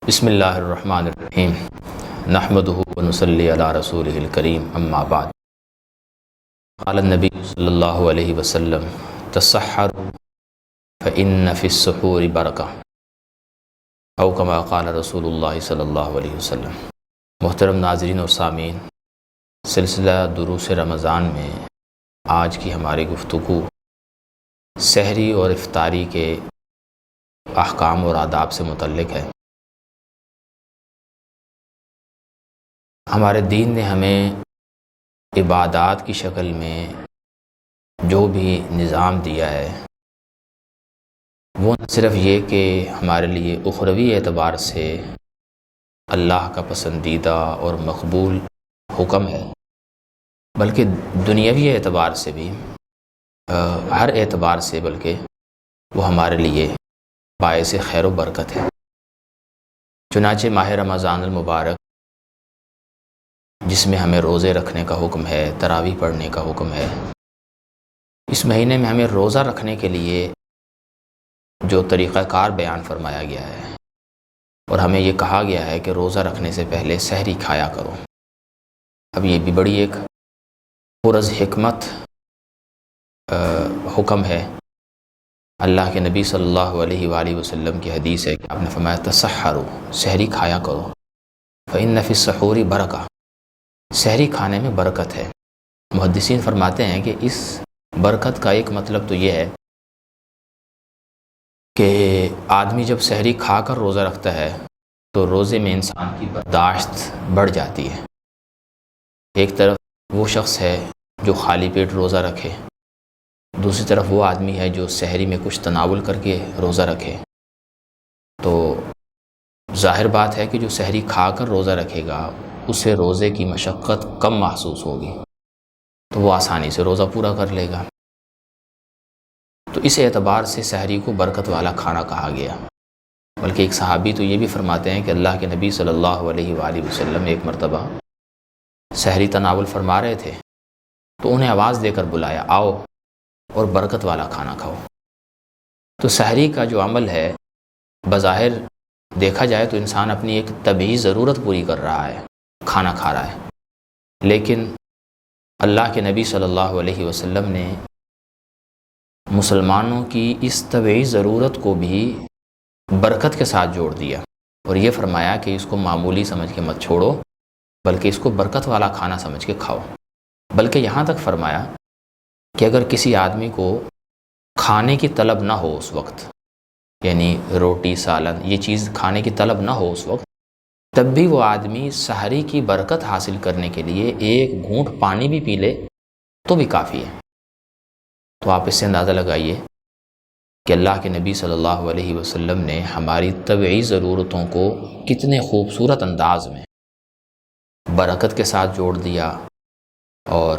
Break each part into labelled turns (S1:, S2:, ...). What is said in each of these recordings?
S1: بسم اللہ الرحمن الرحیم نحمدہ ونصلی علی رسولہ الکریم اما بعد قال النبی صلی اللہ علیہ وسلم تسحروا فإن فی السحور برکہ او کما قال رسول اللہ صلی اللہ علیہ وسلم۔ محترم ناظرین اور سامعین، سلسلہ دروس رمضان میں آج کی ہماری گفتگو سحری اور افطاری کے احکام اور آداب سے متعلق ہے۔ ہمارے دین نے ہمیں عبادات کی شکل میں جو بھی نظام دیا ہے وہ نہ صرف یہ کہ ہمارے لیے اخروی اعتبار سے اللہ کا پسندیدہ اور مقبول حکم ہے، بلکہ دنیاوی اعتبار سے بھی ہر اعتبار سے بلکہ وہ ہمارے لیے باعث خیر و برکت ہے۔ چنانچہ ماہ رمضان المبارک، جس میں ہمیں روزے رکھنے کا حکم ہے، تراویح پڑھنے کا حکم ہے، اس مہینے میں ہمیں روزہ رکھنے کے لیے جو طریقہ کار بیان فرمایا گیا ہے اور ہمیں یہ کہا گیا ہے کہ روزہ رکھنے سے پہلے سحری کھایا کرو۔ اب یہ بھی بڑی ایک پرز حکمت حکم ہے۔ اللہ کے نبی صلی اللہ علیہ وآلہ وسلم کی حدیث ہے کہ آپ نے فرمایا تسحروا، سحری کھایا کرو، فإن فی السحور برکہ، سحری کھانے میں برکت ہے۔ محدثین فرماتے ہیں کہ اس برکت کا ایک مطلب تو یہ ہے کہ آدمی جب سحری کھا کر روزہ رکھتا ہے تو روزے میں انسان کی برداشت بڑھ جاتی ہے۔ ایک طرف وہ شخص ہے جو خالی پیٹ روزہ رکھے، دوسری طرف وہ آدمی ہے جو سحری میں کچھ تناول کر کے روزہ رکھے۔ تو ظاہر بات ہے کہ جو سحری کھا کر روزہ رکھے گا اسے روزے کی مشقت کم محسوس ہوگی، تو وہ آسانی سے روزہ پورا کر لے گا۔ تو اس اعتبار سے سحری کو برکت والا کھانا کہا گیا۔ بلکہ ایک صحابی تو یہ بھی فرماتے ہیں کہ اللہ کے نبی صلی اللہ علیہ وآلہ وسلم ایک مرتبہ سحری تناول فرما رہے تھے تو انہیں آواز دے کر بلایا، آؤ اور برکت والا کھانا کھاؤ۔ تو سحری کا جو عمل ہے بظاہر دیکھا جائے تو انسان اپنی ایک طبعی ضرورت پوری کر رہا ہے، کھانا کھا رہا ہے، لیکن اللہ کے نبی صلی اللہ علیہ وسلم نے مسلمانوں کی اس طبعی ضرورت کو بھی برکت کے ساتھ جوڑ دیا اور یہ فرمایا کہ اس کو معمولی سمجھ کے مت چھوڑو، بلکہ اس کو برکت والا کھانا سمجھ کے کھاؤ۔ بلکہ یہاں تک فرمایا کہ اگر کسی آدمی کو کھانے کی طلب نہ ہو اس وقت، یعنی روٹی سالن یہ چیز کھانے کی طلب نہ ہو اس وقت، تب بھی وہ آدمی سحری کی برکت حاصل کرنے کے لیے ایک گھونٹ پانی بھی پی لے تو بھی کافی ہے۔ تو آپ اس سے اندازہ لگائیے کہ اللہ کے نبی صلی اللہ علیہ وسلم نے ہماری طبعی ضرورتوں کو کتنے خوبصورت انداز میں برکت کے ساتھ جوڑ دیا اور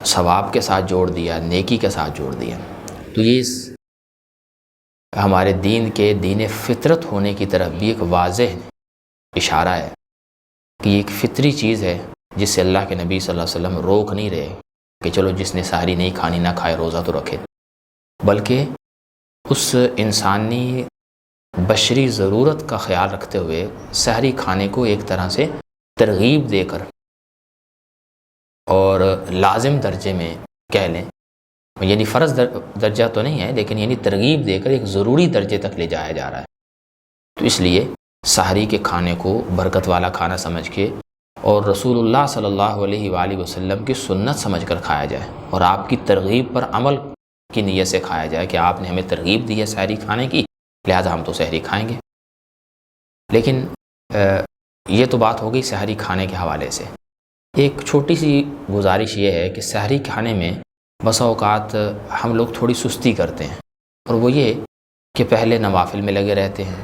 S1: ثواب کے ساتھ جوڑ دیا، نیکی کے ساتھ جوڑ دیا۔ تو یہ ہمارے دین کے دین فطرت ہونے کی طرف بھی ایک واضح اشارہ ہے کہ یہ ایک فطری چیز ہے جس سے اللہ کے نبی صلی اللہ علیہ وسلم روک نہیں رہے کہ چلو جس نے سحری نہیں کھانی نہ کھائے، روزہ تو رکھے، بلکہ اس انسانی بشری ضرورت کا خیال رکھتے ہوئے سحری کھانے کو ایک طرح سے ترغیب دے کر اور لازم درجے میں کہہ لیں، یعنی فرض درجہ تو نہیں ہے لیکن یعنی ترغیب دے کر ایک ضروری درجے تک لے جایا جا رہا ہے۔ تو اس لیے سحری کے کھانے کو برکت والا کھانا سمجھ کے اور رسول اللہ صلی اللہ علیہ وآلہ وسلم کی سنت سمجھ کر کھایا جائے اور آپ کی ترغیب پر عمل کی نیت سے کھایا جائے کہ آپ نے ہمیں ترغیب دی ہے سحری کھانے کی، لہذا ہم تو سحری کھائیں گے۔ لیکن یہ تو بات ہو گئی سحری کھانے کے حوالے سے۔ ایک چھوٹی سی گزارش یہ ہے کہ سحری کھانے میں بسا اوقات ہم لوگ تھوڑی سستی کرتے ہیں، اور وہ یہ کہ پہلے نوافل میں لگے رہتے ہیں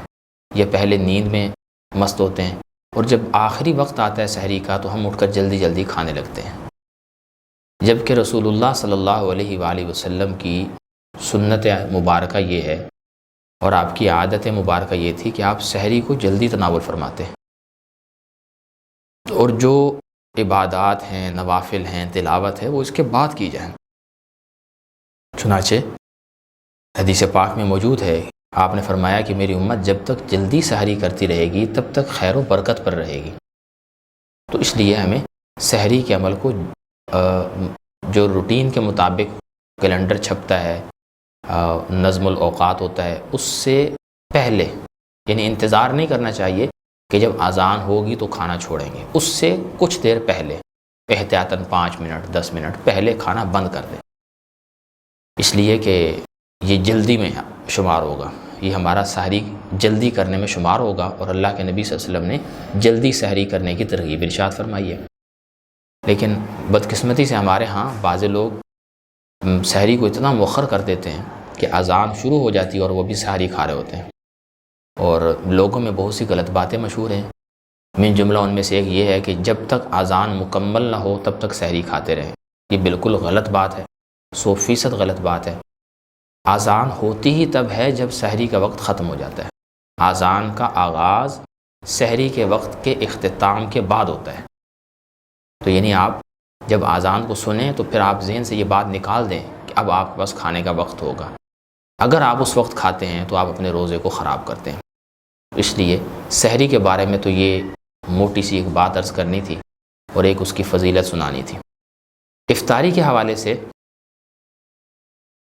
S1: یا پہلے نیند میں مست ہوتے ہیں، اور جب آخری وقت آتا ہے سحری کا تو ہم اٹھ کر جلدی جلدی کھانے لگتے ہیں، جبکہ رسول اللہ صلی اللہ علیہ وآلہ وسلم کی سنت مبارکہ یہ ہے اور آپ کی عادت مبارکہ یہ تھی کہ آپ سحری کو جلدی تناول فرماتے ہیں، اور جو عبادات ہیں، نوافل ہیں، تلاوت ہے، وہ اس کے بعد کی جائیں۔ چنانچہ حدیث پاک میں موجود ہے آپ نے فرمایا کہ میری امت جب تک جلدی سحری کرتی رہے گی تب تک خیر و برکت پر رہے گی۔ تو اس لیے ہمیں سحری کے عمل کو جو روٹین کے مطابق کیلنڈر چھپتا ہے، نظم الاوقات ہوتا ہے، اس سے پہلے، یعنی انتظار نہیں کرنا چاہیے کہ جب اذان ہوگی تو کھانا چھوڑیں گے، اس سے کچھ دیر پہلے احتیاطاً 5 منٹ 10 منٹ پہلے کھانا بند کر دیں، اس لیے کہ یہ جلدی میں شمار ہوگا، یہ ہمارا سحری جلدی کرنے میں شمار ہوگا، اور اللہ کے نبی صلی اللہ علیہ وسلم نے جلدی سحری کرنے کی ترغیب ارشاد فرمائی ہے۔ لیکن بدقسمتی سے ہمارے ہاں بعض لوگ سحری کو اتنا مؤخر کر دیتے ہیں کہ اذان شروع ہو جاتی ہے اور وہ بھی سحری کھا رہے ہوتے ہیں، اور لوگوں میں بہت سی غلط باتیں مشہور ہیں۔ من جملہ ان میں سے ایک یہ ہے کہ جب تک اذان مکمل نہ ہو تب تک سحری کھاتے رہیں۔ یہ بالکل غلط بات ہے، 100% غلط بات ہے۔ اذان ہوتی ہی تب ہے جب سحری کا وقت ختم ہو جاتا ہے۔ اذان کا آغاز سحری کے وقت کے اختتام کے بعد ہوتا ہے۔ تو یعنی آپ جب اذان کو سنیں تو پھر آپ ذہن سے یہ بات نکال دیں کہ اب آپ کے پاس کھانے کا وقت ہوگا۔ اگر آپ اس وقت کھاتے ہیں تو آپ اپنے روزے کو خراب کرتے ہیں۔ اس لیے سحری کے بارے میں تو یہ موٹی سی ایک بات عرض کرنی تھی اور ایک اس کی فضیلت سنانی تھی۔ افطاری کے حوالے سے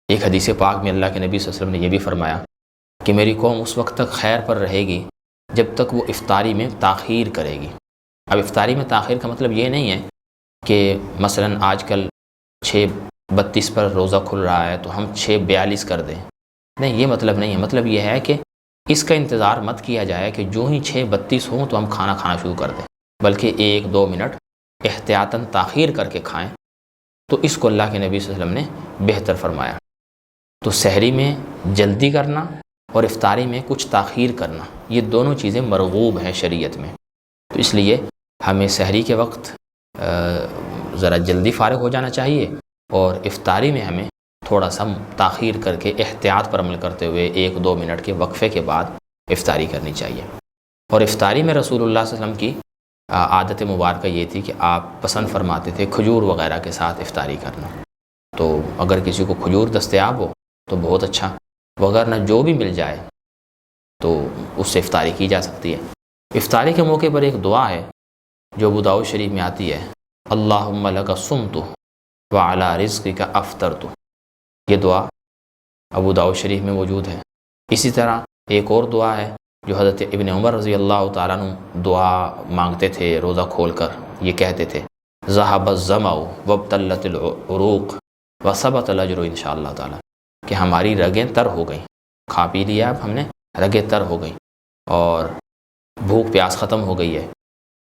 S1: ایک حدیث پاک میں اللہ کے نبی صلی اللہ علیہ وسلم نے یہ بھی فرمایا کہ میری قوم اس وقت تک خیر پر رہے گی جب تک وہ افطاری میں تاخیر کرے گی۔ اب افطاری میں تاخیر کا مطلب یہ نہیں ہے کہ مثلا آج کل 6:32 پر روزہ کھل رہا ہے تو ہم 6:42 کر دیں، نہیں، یہ مطلب نہیں ہے۔ مطلب یہ ہے کہ اس کا انتظار مت کیا جائے کہ جو ہی 6:32 ہوں تو ہم کھانا شروع کر دیں، بلکہ 1-2 منٹ احتیاطاً تاخیر کر کے کھائیں، تو اس کو اللہ کے نبی صلی اللہ علیہ وسلم نے بہتر فرمایا۔ تو سحری میں جلدی کرنا اور افطاری میں کچھ تاخیر کرنا، یہ دونوں چیزیں مرغوب ہیں شریعت میں۔ تو اس لیے ہمیں سحری کے وقت ذرا جلدی فارغ ہو جانا چاہیے، اور افطاری میں ہمیں تھوڑا سا تاخیر کر کے احتیاط پر عمل کرتے ہوئے 1-2 منٹ کے وقفے کے بعد افطاری کرنی چاہیے۔ اور افطاری میں رسول اللہ صلی اللہ علیہ وسلم کی عادت مبارکہ یہ تھی کہ آپ پسند فرماتے تھے کھجور وغیرہ کے ساتھ افطاری کرنا۔ تو اگر کسی کو کھجور دستیاب ہو تو بہت اچھا، وگرنہ جو بھی مل جائے تو اس سے افطاری کی جا سکتی ہے۔ افطاری کے موقع پر ایک دعا ہے جو ابو داؤد شریف میں آتی ہے، اللہم لک صمت وعلی رزقک افطرت۔ یہ دعا ابو داؤد شریف میں موجود ہے۔ اسی طرح ایک اور دعا ہے جو حضرت ابن عمر رضی اللہ تعالیٰ عنہ دعا مانگتے تھے روزہ کھول کر، یہ کہتے تھے ذہب الظمأ وابتلت العروق وثبت الاجر انشاءاللہ تعالیٰ، کہ ہماری رگیں تر ہو گئیں، کھا پی لیا اب ہم نے، رگیں تر ہو گئیں اور بھوک پیاس ختم ہو گئی ہے۔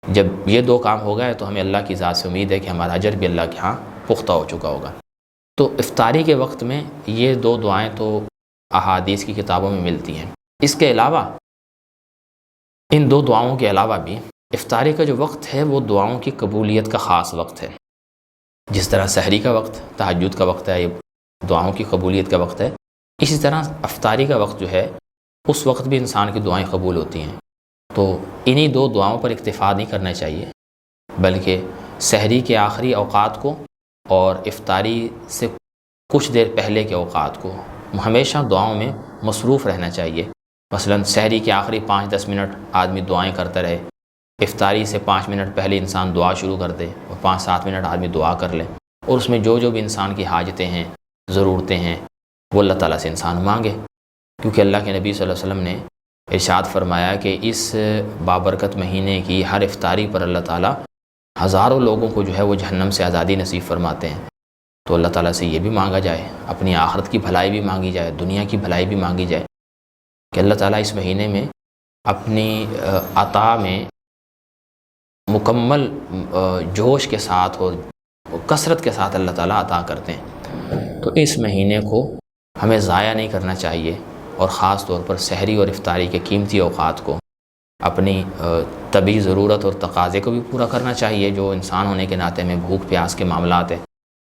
S1: جب یہ 2 کام ہو گئے تو ہمیں اللہ کی ذات سے امید ہے کہ ہمارا اجر بھی اللہ کے ہاں پختہ ہو چکا ہوگا۔ تو افطاری کے وقت میں یہ 2 دعائیں تو احادیث کی کتابوں میں ملتی ہیں۔ اس کے علاوہ ان 2 دعاؤں کے علاوہ بھی افطاری کا جو وقت ہے وہ دعاؤں کی قبولیت کا خاص وقت ہے۔ جس طرح سحری کا وقت تہجد کا وقت ہے، یہ دعاؤں کی قبولیت کا وقت ہے، اسی طرح افطاری کا وقت جو ہے اس وقت بھی انسان کی دعائیں قبول ہوتی ہیں۔ تو انہی 2 دعاؤں پر اکتفا نہیں کرنا چاہیے، بلکہ سحری کے آخری اوقات کو اور افطاری سے کچھ دیر پہلے کے اوقات کو ہمیشہ دعاؤں میں مصروف رہنا چاہیے۔ مثلا سحری کے آخری 5-10 منٹ آدمی دعائیں کرتا رہے، افطاری سے 5 منٹ پہلے انسان دعا شروع کر دے اور 5-7 منٹ آدمی دعا کر لے، اور اس میں جو بھی انسان کی حاجتیں ہیں، ضرورتیں ہیں، وہ اللہ تعالیٰ سے انسان مانگے، کیونکہ اللہ کے نبی صلی اللہ علیہ وسلم نے ارشاد فرمایا کہ اس بابرکت مہینے کی ہر افطاری پر اللہ تعالیٰ ہزاروں لوگوں کو جو ہے وہ جہنم سے آزادی نصیب فرماتے ہیں۔ تو اللہ تعالیٰ سے یہ بھی مانگا جائے، اپنی آخرت کی بھلائی بھی مانگی جائے، دنیا کی بھلائی بھی مانگی جائے، کہ اللہ تعالیٰ اس مہینے میں اپنی عطا میں مکمل جوش کے ساتھ اور کثرت کے ساتھ اللہ تعالیٰ عطا کرتے ہیں۔ تو اس مہینے کو ہمیں ضائع نہیں کرنا چاہیے، اور خاص طور پر سحری اور افطاری کے قیمتی اوقات کو اپنی طبی ضرورت اور تقاضے کو بھی پورا کرنا چاہیے جو انسان ہونے کے ناطے میں بھوک پیاس کے معاملات ہیں،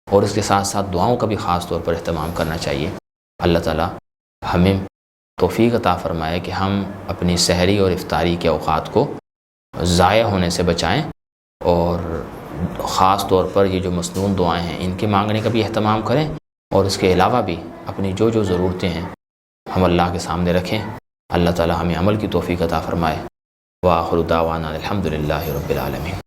S1: اور اس کے ساتھ ساتھ دعاؤں کا بھی خاص طور پر اہتمام کرنا چاہیے۔ اللہ تعالیٰ ہمیں توفیق عطا فرمائے کہ ہم اپنی سحری اور افطاری کے اوقات کو ضائع ہونے سے بچائیں، اور خاص طور پر یہ جو مسنون دعائیں ہیں ان کے مانگنے کا بھی اہتمام کریں، اور اس کے علاوہ بھی اپنی جو ضرورتیں ہیں ہم اللہ کے سامنے رکھیں۔ اللہ تعالی ہمیں عمل کی توفیق عطا فرمائے۔ وآخر دعوانا الحمد للہ رب العالمین۔